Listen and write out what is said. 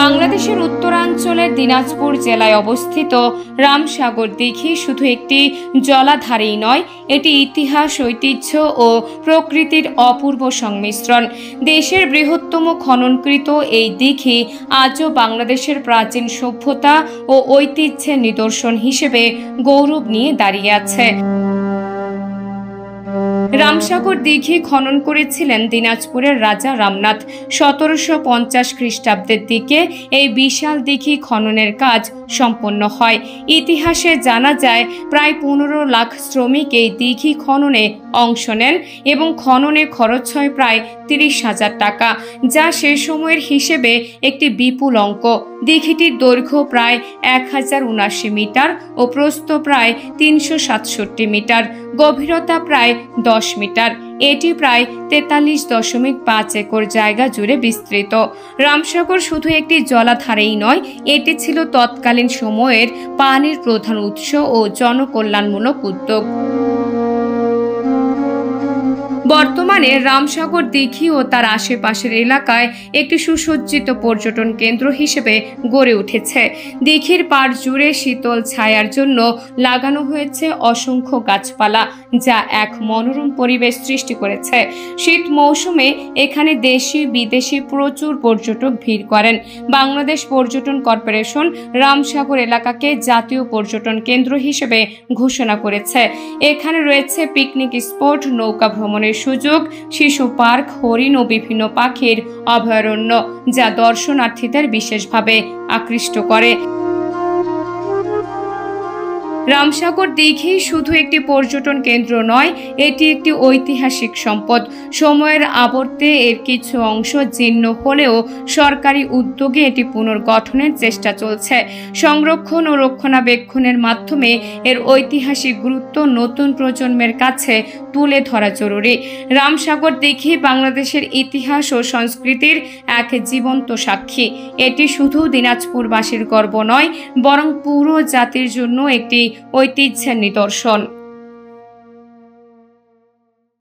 বাংলাদেশের উত্তরাঞ্চলের দিনাজপুর জেলায় অবস্থিত রামসাগর দিঘি শুধু একটি জলাধারেই নয়, এটি ইতিহাস, ঐতিহ্য ও প্রকৃতির অপূর্ব সংমিশ্রণ। দেশের বৃহত্তম খননকৃত এই দিঘি আজও বাংলাদেশের প্রাচীন সভ্যতা ও ঐতিহ্যের নিদর্শন হিসেবে গৌরব নিয়ে দাঁড়িয়ে আছে। রামসাগর দিঘি খনন করেছিলেন দিনাজপুরের রাজা রামনাথ। 1750 খ্রিস্টাব্দের দিকে এই বিশাল দিঘি খননের কাজ সম্পন্ন হয়। ইতিহাসে জানা যায় প্রায় 15 লাখ শ্রমিক এই দিঘি খননে অংশ নেন এবং খননে খরচ হয় প্রায় 30,000 টাকা, যা সে সময়ের হিসেবে একটি বিপুল অঙ্ক। দিঘিটির দৈর্ঘ্য প্রায় 1079 মিটার ও প্রস্থ প্রায় 367 মিটার, গভীরতা প্রায় 10 মিটার। এটি প্রায় 43.5 একর জায়গা জুড়ে বিস্তৃত। রামসাগর শুধু একটি জলাধারেই নয়, এটি ছিল তৎকালীন সময়ের পানির প্রধান উৎস ও জনকল্যাণমূলক উদ্যোগ। বর্তমানে রামসাগর দিঘি ও তার আশেপাশের এলাকায় একটি সুসজ্জিত পর্যটন কেন্দ্র হিসেবে গড়ে উঠেছে। দিঘির পাড় জুড়ে শীতল ছায়ার জন্য লাগানো হয়েছে অসংখ্য গাছপালা, যা এক মনোরম পরিবেশ সৃষ্টি করেছে। শীত মৌসুমে এখানে দেশি বিদেশি প্রচুর পর্যটক ভিড় করেন। বাংলাদেশ পর্যটন কর্পোরেশন রামসাগর এলাকাকে জাতীয় পর্যটন কেন্দ্র হিসেবে ঘোষণা করেছে। এখানে রয়েছে পিকনিক স্পট, নৌকা ভ্রমণের সুযোগ, শিশু পার্ক, হরিণ ও বিভিন্ন পাখির অভয়ারণ্য, যা দর্শনার্থীদের বিশেষভাবে আকৃষ্ট করে। রামসাগর দিঘি শুধু একটি পর্যটন কেন্দ্র নয়, এটি একটি ঐতিহাসিক সম্পদ। সময়ের আবর্তে এর কিছু অংশ জীর্ণ হলেও সরকারি উদ্যোগে এটি পুনর্গঠনের চেষ্টা চলছে। সংরক্ষণ ও রক্ষণাবেক্ষণের মাধ্যমে এর ঐতিহাসিক গুরুত্ব নতুন প্রজন্মের কাছে তুলে ধরা জরুরি। রামসাগর দিঘি বাংলাদেশের ইতিহাস ও সংস্কৃতির এক জীবন্ত সাক্ষী। এটি শুধু দিনাজপুরবাসীর গর্ব নয়, বরং পুরো জাতির জন্য একটি ঐতিহ্যের নিদর্শন।